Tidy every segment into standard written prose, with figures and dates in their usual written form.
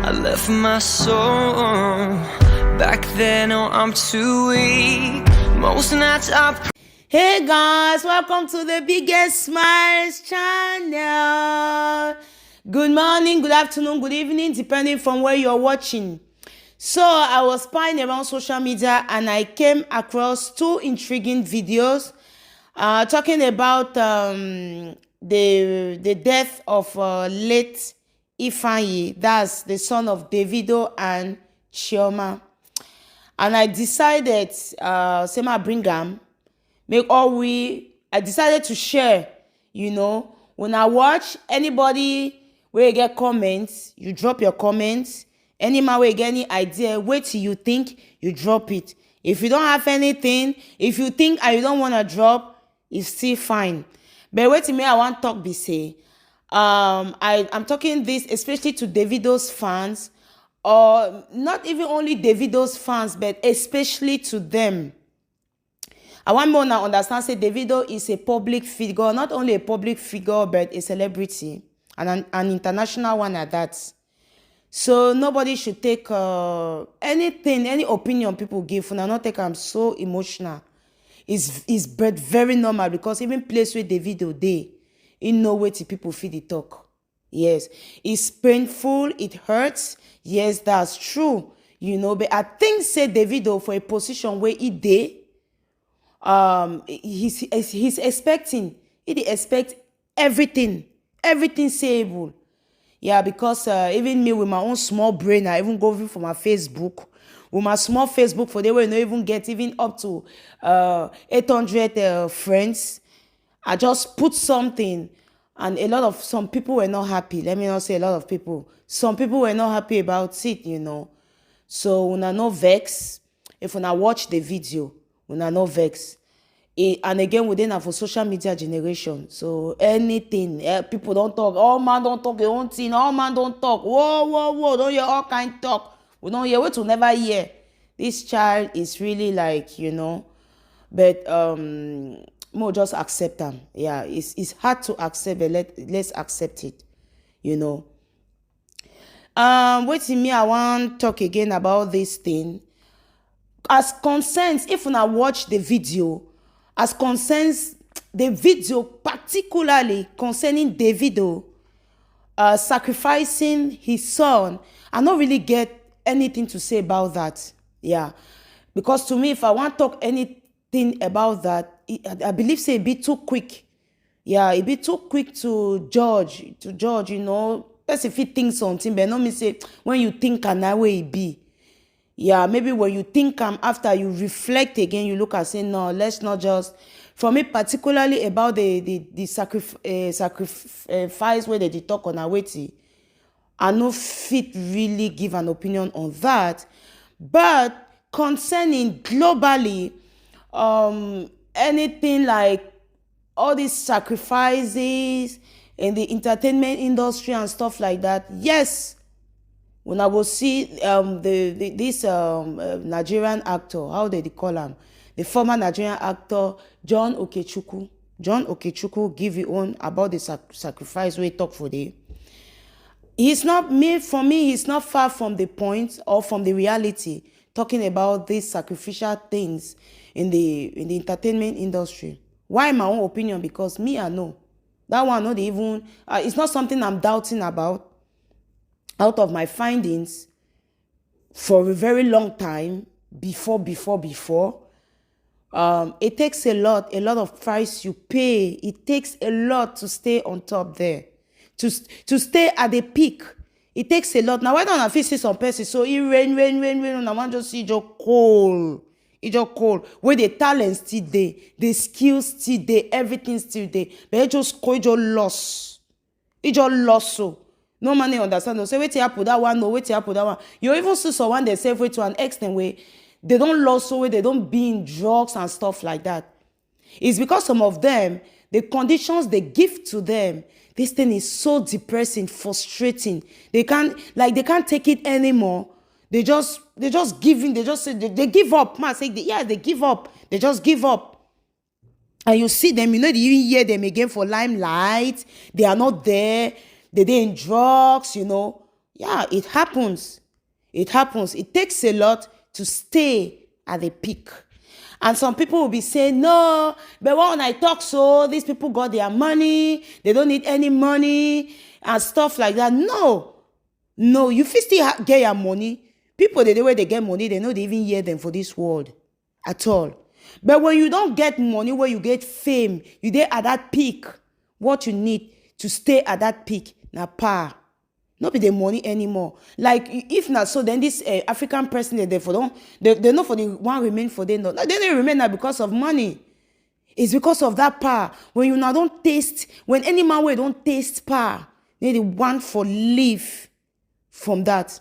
I left my soul back then. Oh, I'm too weak. Most nights I. Hey guys, welcome to the Biggest Smiles channel. Good morning, good afternoon, good evening, depending from where you're watching. So I was spying around social media and I came across two intriguing videos talking about the death of late Ifeanyi, that's the son of Davido and Chioma. And I decided, say my bring them. I decided to share, when I watch anybody where you get comments, you drop your comments. Any man where you get any idea, wait till you think, you drop it. If you don't have anything, if you think and you don't want to drop, it's still fine. But wait till me, I want to talk be say. I'm talking this especially to Davido's fans, or not even only Davido's fans, but especially to them. I want more now understand, say Davido is a public figure, not only a public figure, but a celebrity, and an international one at that. So nobody should take anything, any opinion people give, and I not take I'm so emotional. It's but very normal, because even place where Davido dey, in no way till people feel the talk. Yes, it's painful, it hurts. Yes, that's true. But I think say Davido for a position where he dey, he's expecting, he expect everything sayable. Yeah, because even me with my own small brain, I even go for my Facebook. With my small Facebook, for they will not even get even up to 800 friends. I just put something, and some people were not happy. Let me not say a lot of people. Some people were not happy about it, So when I no vex, if when I watch the video, when I no vex. And again, within for social media generation. So anything, people don't talk. All man don't talk your own thing. All man don't talk. Whoa. Don't hear all kind talk. We don't hear what we never hear. This child is really like, but more just accept them. Yeah, it's hard to accept, but let's accept it, Wait till me, I want to talk again about this thing. As concerns, if when I watch the video, as concerns the video, particularly concerning Davido sacrificing his son, I don't really get anything to say about that. Yeah, because to me, if I want to talk anything about that, I believe say it be too quick. Yeah, it be too quick to judge. Person if you think something, but not me say when you think and that way it be. Yeah, maybe when you think after you reflect again, you look and say, no, let's not just. For me, particularly about the sacrifice where they talk on Aweti, I no fit really give an opinion on that. But concerning globally, anything like all these sacrifices in the entertainment industry and stuff like that, yes. When I will see this Nigerian actor, how they call him, the former Nigerian actor John Okechukwu. John Okechukwu give you on about the sacrifice we talk for day. For me, he's not far from the point or from the reality talking about these sacrificial things in the entertainment industry. Why my own opinion? Because me, I know that one not even. It's not something I'm doubting about. Out of my findings for a very long time, before, it takes a lot of price you pay. It takes a lot to stay on top there, to stay at the peak. It takes a lot. Now, why don't I feel see some person? So it rain, and I want to see just cold. It just cold. Where the talent still there, the skills still there, everything still there. But it just cold, it just lost. It just lost so. No money understand. They say, wait till you put that one, no, wait till you put that one. You even see someone they say way to an extent where they don't lose so way, they don't be in drugs and stuff like that. It's because some of them, the conditions they give to them, this thing is so depressing, frustrating. They can't take it anymore. They just giving, they just say they give up. Man, say they give up. They just give up. And you see them, they even hear them again for limelight. They are not there. They're in drugs, Yeah, it happens. It happens. It takes a lot to stay at the peak. And some people will be saying, no, but when I talk so, these people got their money, they don't need any money, and stuff like that. No, you fit still get your money. People, the way they get money, they don't even hear them for this world at all. But when you don't get money, where you get fame, you dey at that peak, what you need to stay at that peak, na power. Not be the money anymore. Like, if not so, then this African president, they know for the one remain for them. They don't remain now because of money. It's because of that power. When you now don't taste, when any man way don't taste power, they want for live from that.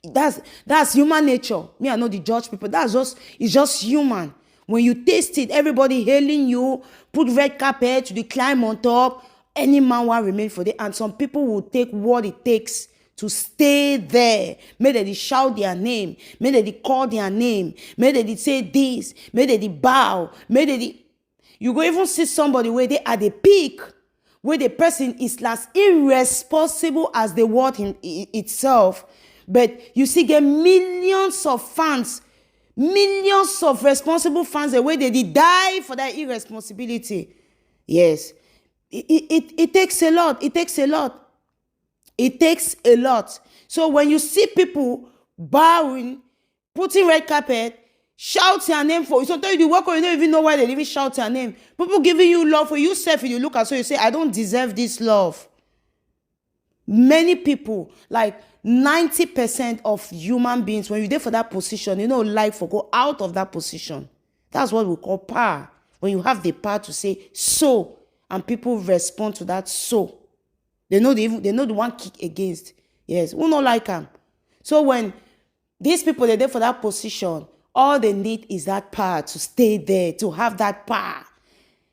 That's human nature. Me, I know the judge people. It's just human. When you taste it, everybody hailing you, put red carpet, to climb on top. Any man will remain for them. And some people will take what it takes to stay there. May they shout their name. May they call their name. May they say this. May they bow. You go even see somebody where they at the peak, where the person is as irresponsible as the world itself. But you see, get millions of fans, millions of responsible fans, the way they did die for that irresponsibility. Yes. It takes a lot. It takes a lot. It takes a lot. So when you see people bowing, putting red carpet, shout your name for you. Sometimes you walk or you don't even know why they even shout your name. People giving you love for yourself, and you look at so you say, I don't deserve this love. Many people, like 90% of human beings, when you're there for that position, life for go out of that position. That's what we call power. When you have the power to say so, and people respond to that so. They know the one kick against. Yes, who not like them? So when these people they're there for that position, all they need is that power to stay there, to have that power.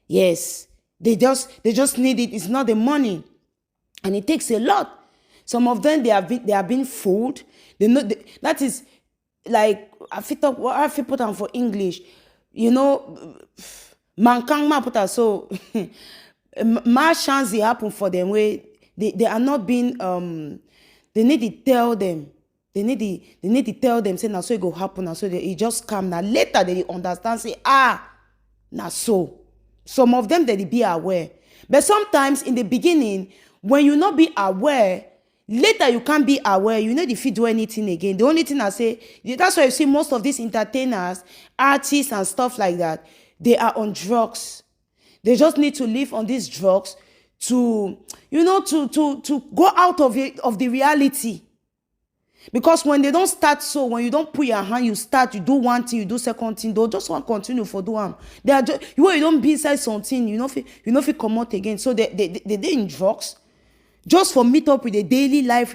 Yes, they just need it. It's not the money, and it takes a lot. Some of them they have been fooled. They know that is like I put on for English. Mankang ma put so. More chance it happen for them where they are not being they need to tell them. They need to tell them, say now so it go happen, now so it just come. Now later they understand, say, now so. Some of them they be aware. But sometimes in the beginning, when you not be aware, later you can't be aware, you need if you do anything again. The only thing I say, that's why you see most of these entertainers, artists and stuff like that, they are on drugs. They just need to live on these drugs to go out of the reality. Because when they don't start so, when you don't put your hand, you do one thing, you do second thing, they'll just want to continue for do them. They are just, you don't be inside something, you know if you come out again. So they in drugs just for meet up with the daily life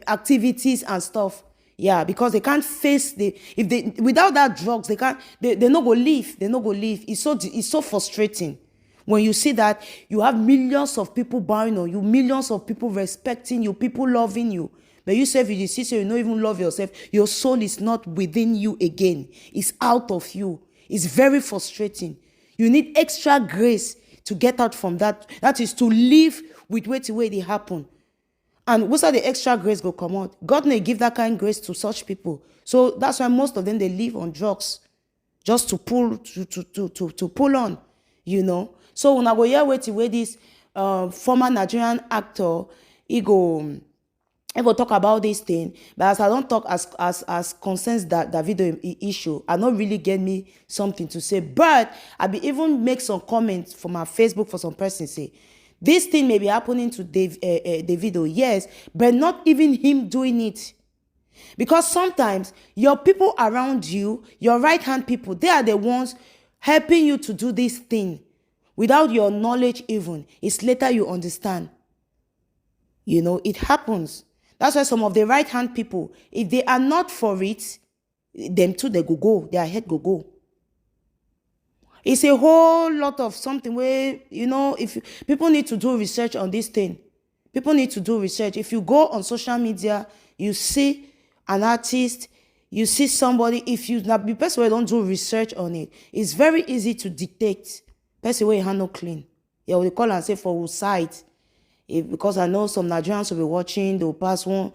activities and stuff. Yeah, because they can't face without that drugs, they not go live. They not go live. It's so frustrating. When you see that you have millions of people bowing on you, millions of people respecting you, people loving you, but you say you see, so you don't even love yourself, your soul is not within you again. It's out of you. It's very frustrating. You need extra grace to get out from that. That is to live with the way they happen. And what's the extra grace go come out? God may give that kind of grace to such people. So that's why most of them, they live on drugs. Just to pull on, So when I go here where this former Nigerian actor, he go talk about this thing, but as I don't talk as concerns that video issue, I don't really get me something to say. But I be even make some comments for my Facebook for some person say, this thing may be happening to Davido, yes, but not even him doing it. Because sometimes your people around you, your right-hand people, they are the ones helping you to do this thing. Without your knowledge even, it's later you understand. It happens. That's why some of the right-hand people, if they are not for it, them too, they go. Their head go. It's a whole lot of something where, if people need to do research on this thing. People need to do research. If you go on social media, you see an artist, you see somebody, if you not be person where don't do research on it, it's very easy to detect person where you handle clean. Yeah, we call and say for whose side. Because I know some Nigerians will be watching, they'll pass one,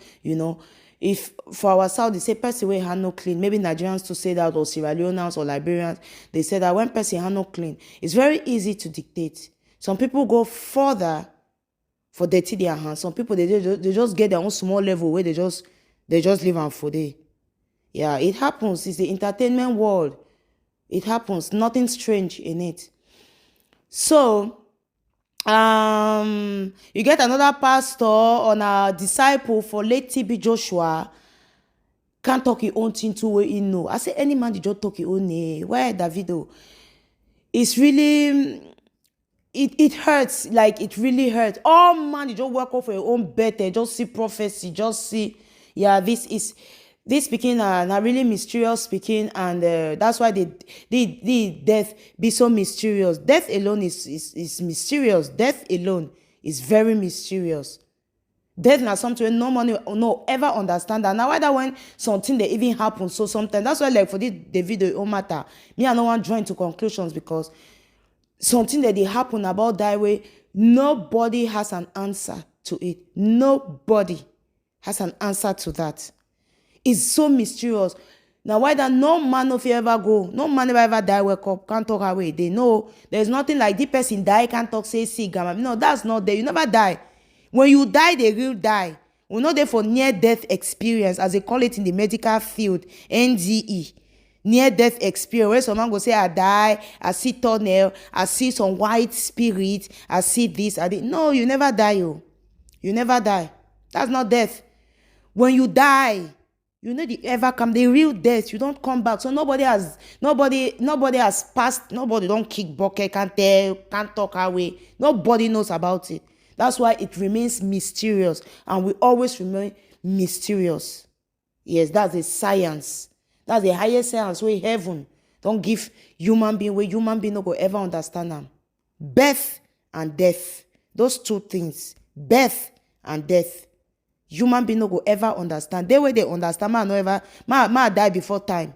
if for our South, they say person wey hand no clean, maybe Nigerians to say that, or Sierra Leoneans or Liberians, they say that when person hand no clean, it's very easy to dictate. Some people go further for dirty their hands. Some people, they just get their own small level where they just live on for day. Yeah, it happens. It's the entertainment world. It happens. Nothing strange in it. So, you get another pastor on a disciple for late TB Joshua can't talk his own thing to where he know. I say any man just talk his own name. Why Davido? It's really it hurts. Like it really hurts. All man, you just work off for your own better. Just see prophecy. Just see. Yeah, this speaking are really mysterious speaking, and that's why the death be so mysterious. Death alone is mysterious. Death alone is very mysterious. Death na something wey no money no ever understand. And now why that when something they even happen, so sometimes that's why like for this the video it all matter. Me I no want join to conclusions, because something that they happen about that way, nobody has an answer to it. Nobody has an answer to that. It's so mysterious. Now why that no man if you ever go, no man ever die, wake up, can't talk away. They know there's nothing like the person die, can't talk, say sick. No, that's not there. You never die. When you die, they will die. We know they for near-death experience, as they call it in the medical field, NDE. Near-death experience, where someone go say, I die, I see tunnel, I see some white spirit, I see this, I did. No, you never die, you. You never die. That's not death. When you die, you know the ever come, the real death, you don't come back. So nobody has passed, nobody don't kick bucket, can't tell, can't talk away. Nobody knows about it. That's why it remains mysterious, and we always remain mysterious. Yes, that's a science. That's the highest science where heaven don't give human being, where human being no go ever understand them. Birth and death. Those two things. Birth and death. Human being no go ever understand. They way they understand, man no ever, man die before time.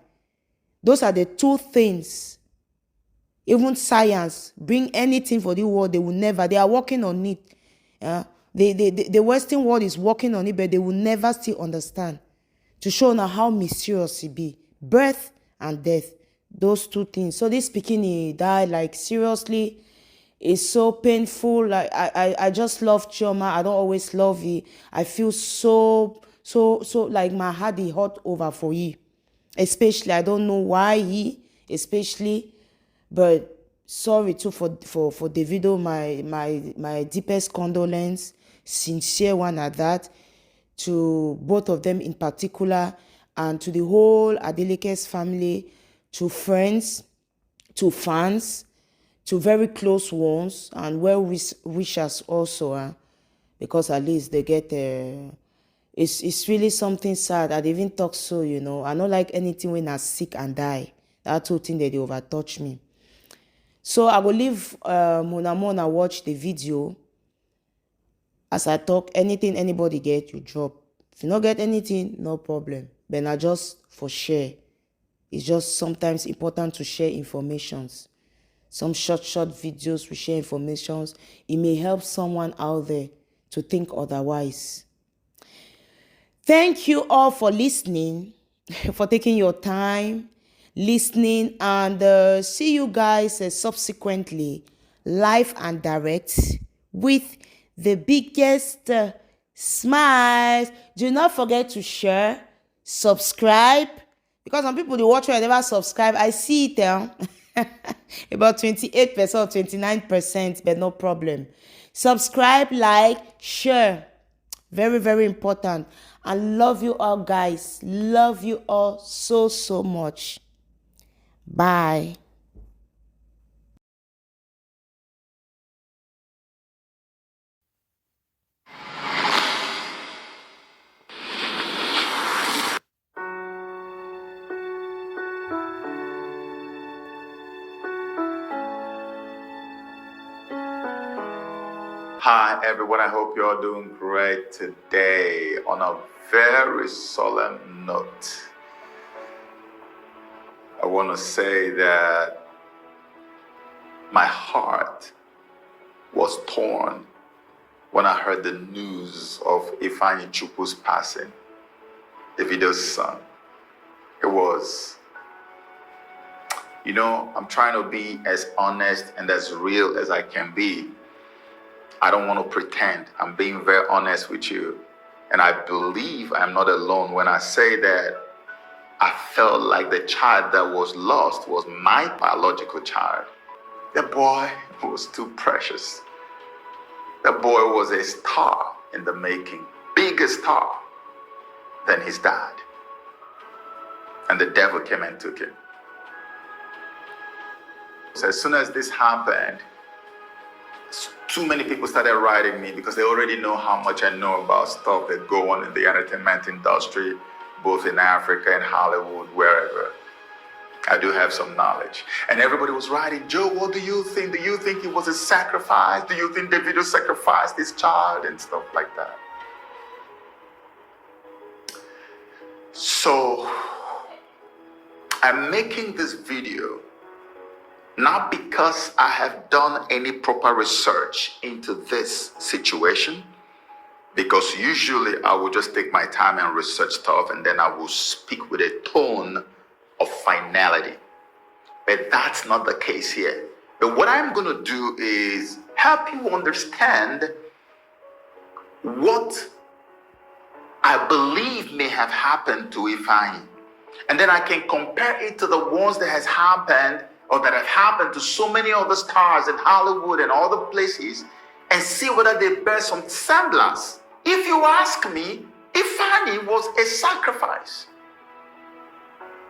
Those are the two things. Even science, bring anything for the world, they will never, they are working on it. The Western world is working on it, but they will never still understand. To show now how mysterious it be. Birth and death. Those two things. So this speaking, he died, like seriously, it's so painful. Like I just love Chioma. I don't always love it. I feel so like my heart is hot over for you. Especially, I don't know why especially, but sorry too for Davido, my deepest condolence, sincere one at that, to both of them in particular, and to the whole Adeleke's family, to friends, to fans, to very close ones, and well-wishers also, because at least they get it's really something sad. I even talk so, I don't like anything when I'm sick and die. That's the thing that they overtouch me. So I will leave Mona watch the video. As I talk, anything anybody get, you drop. If you not get anything, no problem. But not just for share. It's just sometimes important to share informations. Some short videos, we share informations. It may help someone out there to think otherwise. Thank you all for listening, for taking your time, listening, and see you guys subsequently, live and direct, with the biggest smiles. Do not forget to share, subscribe, because some people they watch and never subscribe. I see it about 28% or 29%, but no problem. Subscribe, like, share. Very, very important. I love you all, guys. Love you all so much. Bye. Hi everyone, I hope you're doing great today. On a very solemn note, I want to say that my heart was torn when I heard the news of Ifeanyi Chukwu's passing, Davido's son. It was, I'm trying to be as honest and as real as I can be. I don't want to pretend. I'm being very honest with you. And I believe I'm not alone when I say that I felt like the child that was lost was my biological child. The boy was too precious. The boy was a star in the making, bigger star than his dad. And the devil came and took him. So as soon as this happened, too many people started writing me because they already know how much I know about stuff that go on in the entertainment industry, both in Africa and Hollywood, wherever. I do have some knowledge. And everybody was writing, Joe, what do you think? Do you think it was a sacrifice? Do you think Davido sacrificed his child and stuff like that? So I'm making this video not because I have done any proper research into this situation, because usually I will just take my time and research stuff and then I will speak with a tone of finality. But that's not the case here. But what I'm going to do is help you understand what I believe may have happened to Ifeanyi. And then I can compare it to the ones that has happened or that have happened to so many other stars in Hollywood and other places and see whether they bear some semblance. If you ask me, Ifeanyi was a sacrifice.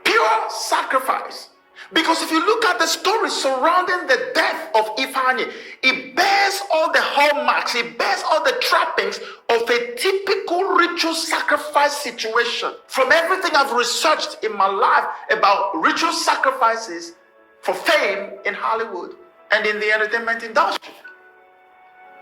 Pure sacrifice. Because if you look at the story surrounding the death of Ifeanyi, it bears all the hallmarks, it bears all the trappings of a typical ritual sacrifice situation. From everything I've researched in my life about ritual sacrifices for fame in Hollywood and in the entertainment industry.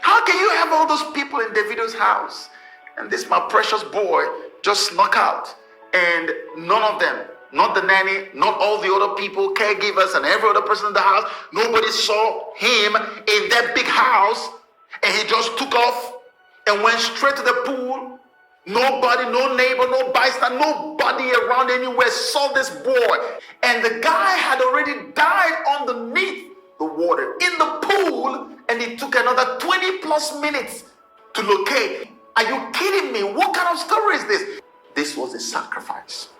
How can you have all those people in Davido's house and this my precious boy just snuck out and none of them, not the nanny, not all the other people, caregivers and every other person in the house, nobody saw him in that big house and he just took off and went straight to the pool? Nobody, no neighbor, no bystander, nobody around anywhere saw this boy. And the guy had already died underneath the water in the pool, and it took another 20 plus minutes to locate. Are you kidding me? What kind of story is this? This was a sacrifice.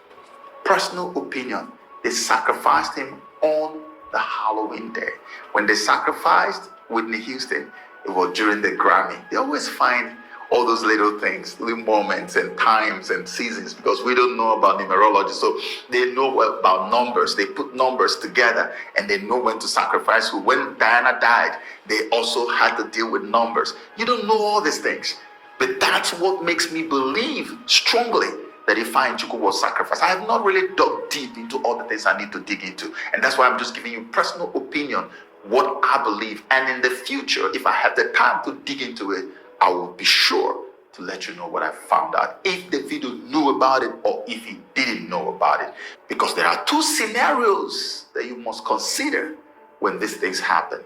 Personal opinion. They sacrificed him on the Halloween day. When they sacrificed Whitney Houston, it was during the Grammy. They always find all those little things, little moments and times and seasons, because we don't know about numerology. So they know about numbers. They put numbers together and they know when to sacrifice who. When Diana died, they also had to deal with numbers. You don't know all these things, but that's what makes me believe strongly that Ifeanyi Chukwu was sacrificed. I have not really dug deep into all the things I need to dig into. And that's why I'm just giving you personal opinion, what I believe. And in the future, if I have the time to dig into it, I will be sure to let you know what I found out, if Davido knew about it or if he didn't know about it. Because there are two scenarios that you must consider when these things happen.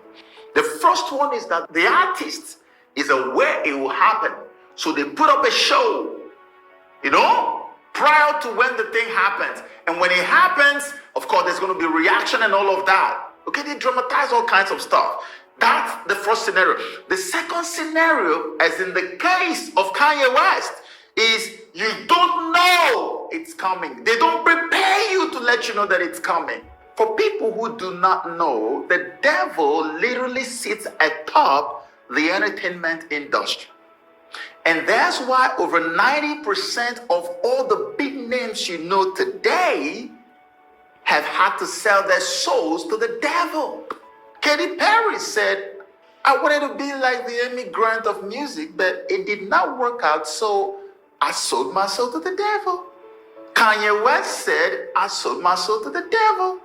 The first one is that the artist is aware it will happen. So they put up a show, prior to when the thing happens. And when it happens, of course, there's going to be reaction and all of that. Okay, they dramatize all kinds of stuff. That's the first scenario. The second scenario, as in the case of Kanye West, is you don't know it's coming. They don't prepare you to let you know that it's coming. For people who do not know, the devil literally sits atop the entertainment industry. And that's why over 90% of all the big names you know today have had to sell their souls to the devil. Katy Perry said, I wanted to be like the Emmy Grant of music, but it did not work out, so I sold my soul to the devil. Kanye West said, I sold my soul to the devil.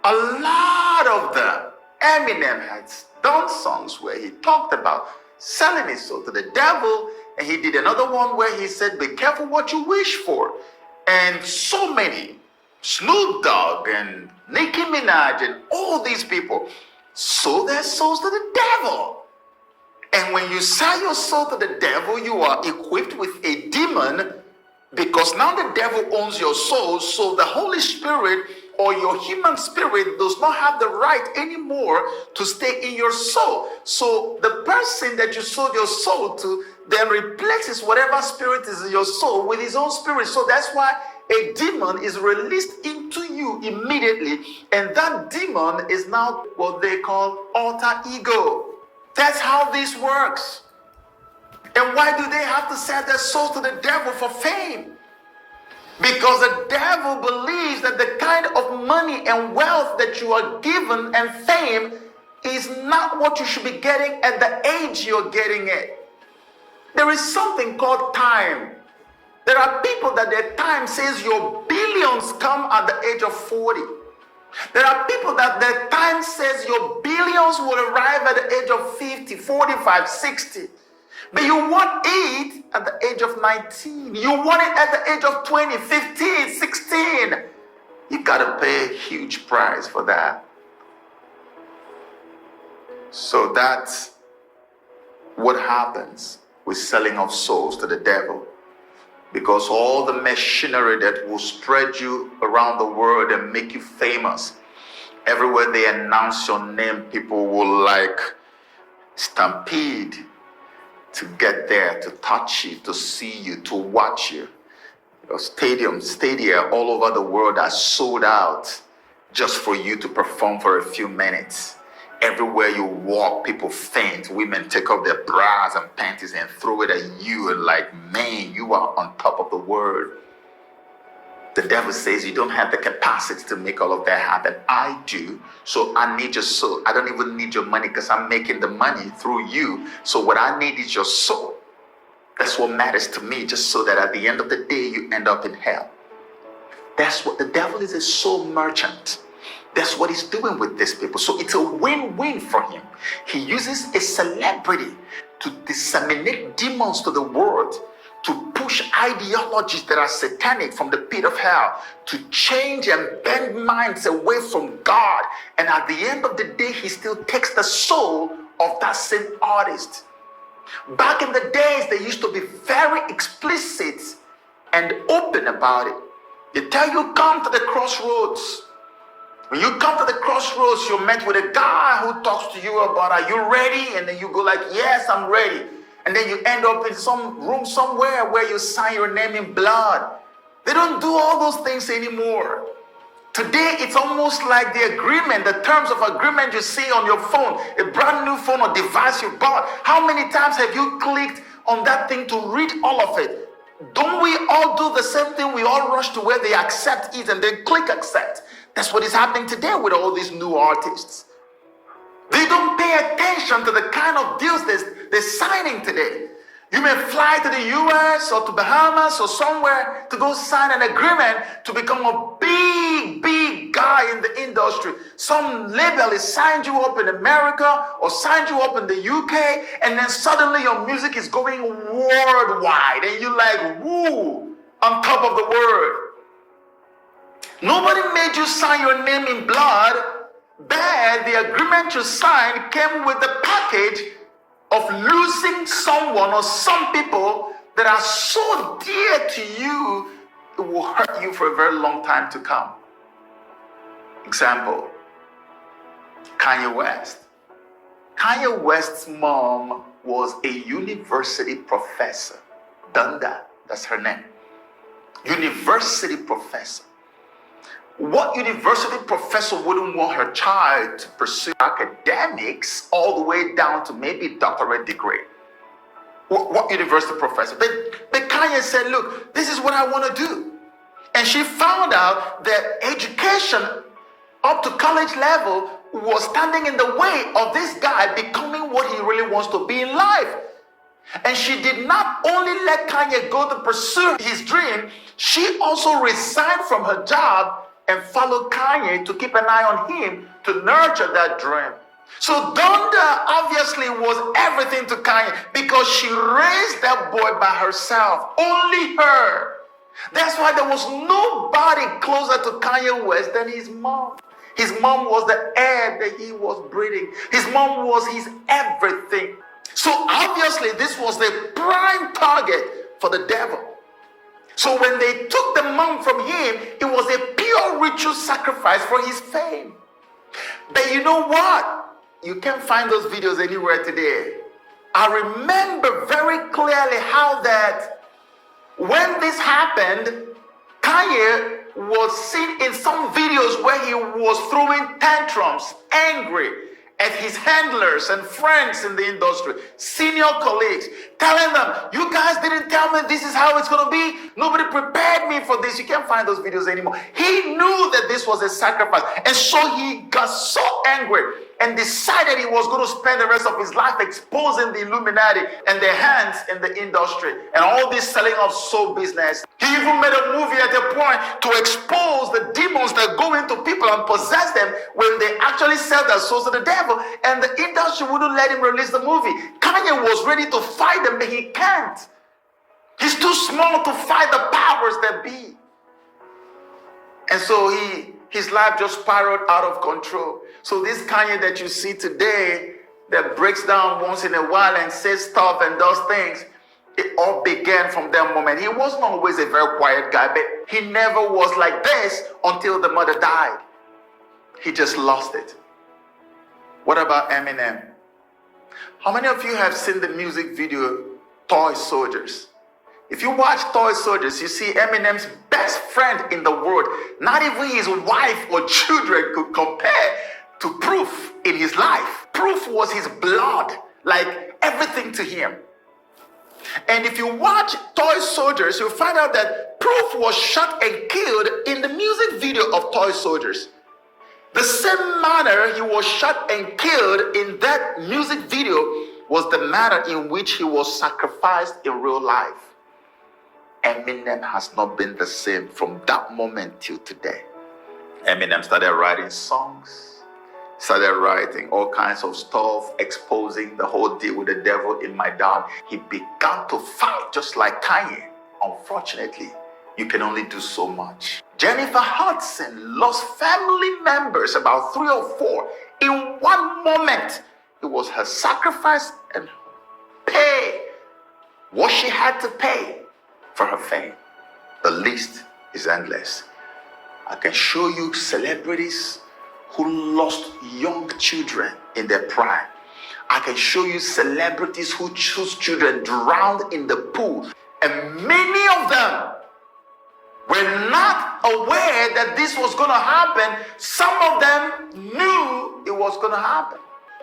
A lot of them. Eminem had done songs where he talked about selling his soul to the devil, and he did another one where he said, be careful what you wish for. And so many, Snoop Dogg and Nicki Minaj and all these people sold their souls to the devil. And when you sell your soul to the devil, you are equipped with a demon, because now the devil owns your soul. So the Holy Spirit or your human spirit does not have the right anymore to stay in your soul. So the person that you sold your soul to then replaces whatever spirit is in your soul with his own spirit. So that's why a demon is released into you immediately. And that demon is now what they call alter ego. That's how this works. And why do they have to sell their soul to the devil for fame? Because the devil believes that the kind of money and wealth that you are given and fame is not what you should be getting at the age you're getting it. There is something called time. There are people that their time says your billions come at the age of 40. There are people that their time says your billions will arrive at the age of 50, 45, 60. But you want it at the age of 19. You want it at the age of 20, 15, 16. You gotta pay a huge price for that. So that's what happens with selling of souls to the devil. Because all the machinery that will spread you around the world and make you famous, everywhere they announce your name, people will like stampede to get there, to touch you, to see you, to watch you. Your stadia all over the world are sold out just for you to perform for a few minutes. Everywhere you walk, people faint. Women take off their bras and panties and throw it at you, and like, man, you are on top of the world. The devil says you don't have the capacity to make all of that happen. I do. So I need your soul. I don't even need your money because I'm making the money through you. So what I need is your soul. That's what matters to me, just so that at the end of the day, you end up in hell. That's what the devil is, a soul merchant. That's what he's doing with these people. So it's a win-win for him. He uses a celebrity to disseminate demons to the world, to push ideologies that are satanic from the pit of hell, to change and bend minds away from God. And at the end of the day, he still takes the soul of that same artist. Back in the days, they used to be very explicit and open about it. They tell you, come to the crossroads. When you come to the crossroads, you're met with a guy who talks to you about, are you ready? And then you go like, yes, I'm ready. And then you end up in some room somewhere where you sign your name in blood. They don't do all those things anymore. Today, it's almost like the agreement, the terms of agreement you see on your phone, a brand new phone or device you bought. How many times have you clicked on that thing to read all of it? Don't we all do the same thing? We all rush to where they accept it and then click accept. That's what is happening today with all these new artists. They don't pay attention to the kind of deals they're signing today. You may fly to the US or to Bahamas or somewhere to go sign an agreement to become a big guy in the industry. Some label has signed you up in America or signed you up in the UK, and then suddenly your music is going worldwide and you're like, woo, on top of the world. Nobody made you sign your name in blood. But the agreement you signed came with the package of losing someone or some people that are so dear to you, it will hurt you for a very long time to come. Example, Kanye West. Kanye West's mom was a university professor. Dunda, that's her name. University professor. What university professor wouldn't want her child to pursue academics all the way down to maybe doctorate degree? What university professor? But Kanye said, look, this is what I want to do. And she found out that education up to college level was standing in the way of this guy becoming what he really wants to be in life. And she did not only let Kanye go to pursue his dream, she also resigned from her job and followed Kanye to keep an eye on him to nurture that dream. So Donda obviously was everything to Kanye because she raised that boy by herself, only her. That's why there was nobody closer to Kanye West than his mom. His mom was the air that he was breathing. His mom was his everything. So obviously this was the prime target for the devil. So when they took the mom from him, it was a pure ritual sacrifice for his fame. But you know what? You can't find those videos anywhere today. I remember very clearly how that when this happened, Kanye was seen in some videos where he was throwing tantrums, angry at his handlers and friends in the industry, senior colleagues, telling them, you guys didn't tell me this is how it's going to be. Nobody prepared me for this. You can't find those videos anymore. He knew that this was a sacrifice. And so he got so angry and decided he was going to spend the rest of his life exposing the Illuminati and their hands in the industry and all this selling of soul business. He even made a movie at a point to expose the demons that go into people and possess them when they actually sell their souls to the devil, and the industry wouldn't let him release the movie. Kanye was ready to fight them, but he can't. He's too small to fight the powers that be. And so his life just spiraled out of control. So this Kanye that you see today that breaks down once in a while and says stuff and does things, it all began from that moment. He wasn't always a very quiet guy, but he never was like this until the mother died. He just lost it. What about Eminem? How many of you have seen the music video Toy Soldiers? If you watch Toy Soldiers, you see Eminem's best friend in the world. Not even his wife or children could compare to Proof in his life. Proof was his blood, like everything to him. And if you watch Toy Soldiers, you'll find out that Proof was shot and killed in the music video of Toy Soldiers. The same manner he was shot and killed in that music video was the manner in which he was sacrificed in real life. Eminem has not been the same from that moment till today. Eminem started writing songs, started writing all kinds of stuff, exposing the whole deal with the devil in my dad. He began to fight just like Kanye. Unfortunately, you can only do so much. Jennifer Hudson lost family members, about 3 or 4, in one moment. It was her sacrifice and pay what she had to pay for her fame. The list is endless. I can show you celebrities who lost young children in their prime. I can show you celebrities whose children drowned in the pool. And many of them were not aware that this was going to happen. Some of them knew it was going to happen.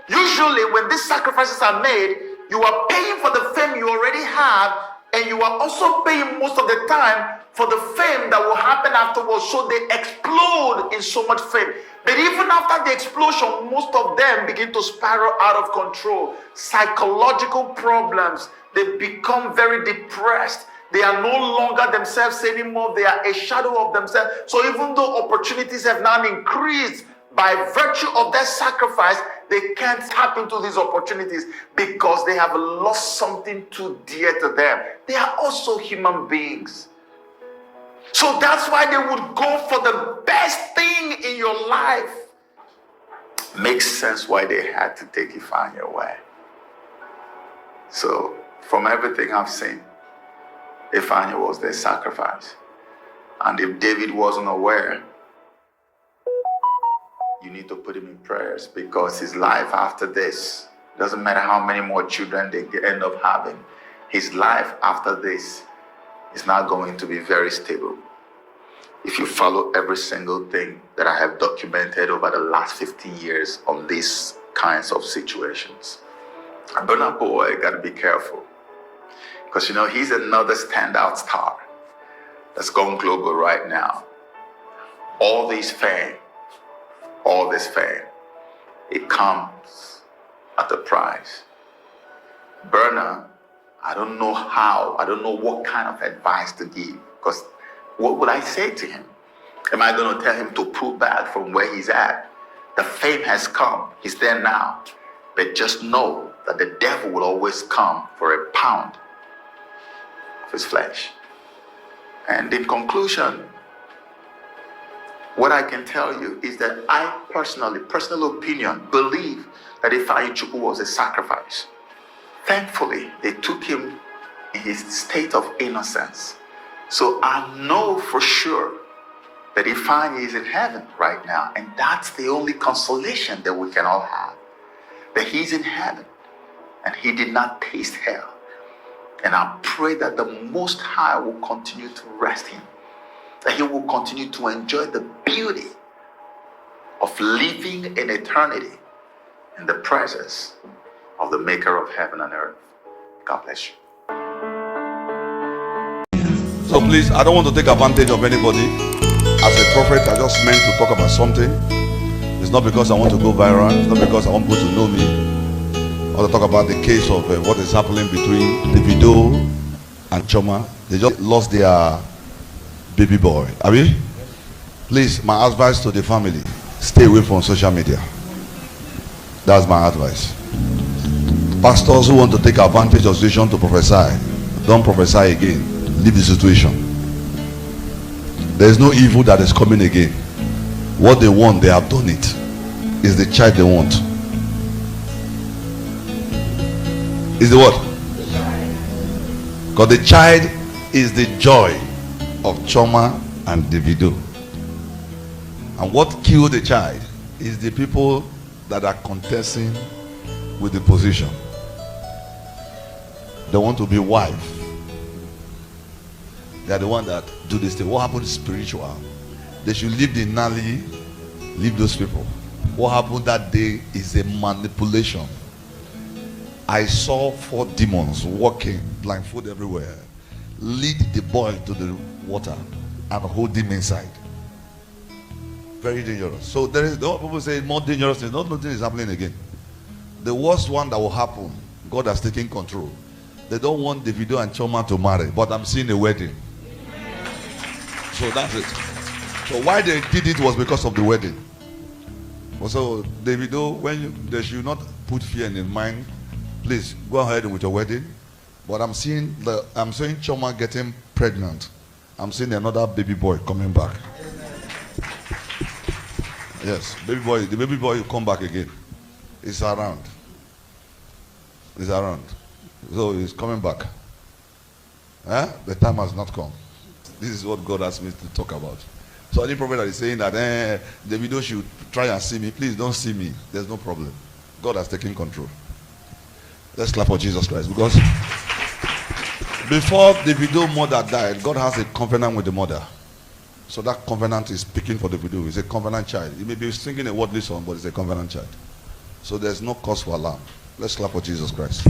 Usually when these sacrifices are made, you are paying for the fame you already have, and you are also paying most of the time for the fame that will happen afterwards. So they explode in so much fame. But even after the explosion, most of them begin to spiral out of control. Psychological problems. They become very depressed. They are no longer themselves anymore. They are a shadow of themselves. So even though opportunities have now increased by virtue of their sacrifice, they can't tap into these opportunities because they have lost something too dear to them. They are also human beings. So that's why they would go for the best thing in your life. Makes sense why they had to take Ifeanyi away. So from everything I've seen, Ifeanyi was their sacrifice. And if David wasn't aware, you need to put him in prayers, because his life after this, doesn't matter how many more children they end up having, his life after this is not going to be very stable. If you follow every single thing that I have documented over the last 15 years on these kinds of situations, Burna Boy got to be careful, because he's another standout star that's going global right now. All this fame, it comes at a price. Burna, I don't know what kind of advice to give, because what would I say to him? Am I going to tell him to pull back from where he's at? The fame has come. He's there now. But just know that the devil will always come for a pound of his flesh. And in conclusion, what I can tell you is that I personal opinion, believe that Ifeanyi Adeleke was a sacrifice Thankfully, they took him in his state of innocence. So I know for sure that Ifeanyi is in heaven right now. And that's the only consolation that we can all have. That he's in heaven and he did not taste hell. And I pray that the Most High will continue to rest him. That he will continue to enjoy the beauty of living in eternity in the presence of the Maker of heaven and earth. God bless you. So please, I don't want to take advantage of anybody. As a prophet, I just meant to talk about something. It's not because I want to go viral. It's not because I want people to know me. I want to talk about the case of what is happening between Davido and Choma. They just lost their baby boy. Are we? Please, my advice to the family, stay away from social media. That's my advice. Pastors who want to take advantage of the situation to prophesy, don't prophesy again. Leave the situation. There is no evil that is coming again. What they want, they have done it. It's the child they want. Is the what? Because the child is the joy of Choma and Davido. And what killed the child is the people that are contesting with the position. They want to be wife. They are the one that do this thing. What happened is spiritual. They should leave the nally, leave those people. What happened that day is a manipulation. I saw 4 demons walking blindfold everywhere, lead the boy to the water and hold him inside. Very dangerous. So there is, people say more dangerous things. Nothing is happening again. The worst one that will happen, God has taken control. They don't want Davido and Choma to marry, but I'm seeing a wedding. So that's it. So why they did it was because of the wedding. So Davido, they should not put fear in his mind. Please go ahead with your wedding. But I'm seeing Choma getting pregnant. I'm seeing another baby boy coming back. Yes, the baby boy will come back again. It's around. It's around. So he's coming back. The time has not come. This is what God asked me to talk about. So any prophet that is saying that Davido should try and see me, please don't see me. There's no problem. God has taken control. Let's clap for Jesus Christ. Because before Davido's mother died, God has a covenant with the mother. So that covenant is speaking for Davido. It's a covenant child. He may be singing a worldly song, but it's a covenant child. So there's no cause for alarm. Let's clap for Jesus Christ.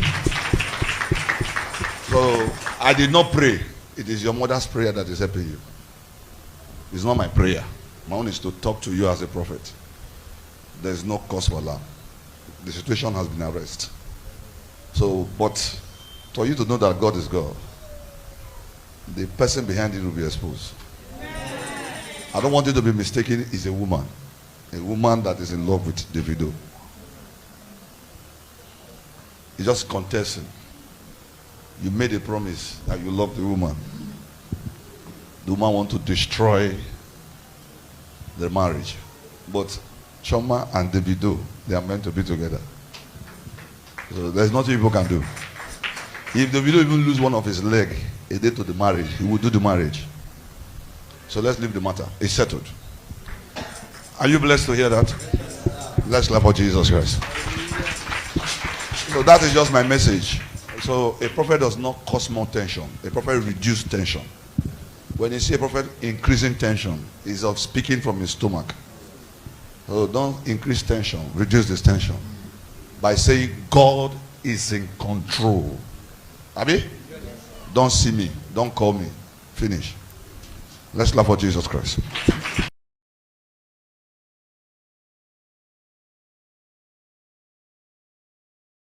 So I did not pray. It is your mother's prayer that is helping you. It's not my prayer. My own is to talk to you as a prophet. There's no cause for alarm. The situation has been arrested. So, but for you to know that God is God, the person behind it will be exposed. I don't want you to be mistaken. It's a woman that is in love with Davido. It's just contesting. You made a promise that you love the woman. The woman wants to destroy the marriage. But Choma and Davido, they are meant to be together. So there's nothing people can do. If Davido even lose one of his leg a day to the marriage, he will do the marriage. So let's leave the matter. It's settled. Are you blessed to hear that? Let's clap for Jesus Christ. So that is just my message. So a prophet does not cause more tension. A prophet reduces tension. When you see a prophet increasing tension, it's of speaking from his stomach. So don't increase tension, reduce this tension. By saying God is in control. Abi? Don't see me, don't call me. Finish. Let's clap for Jesus Christ.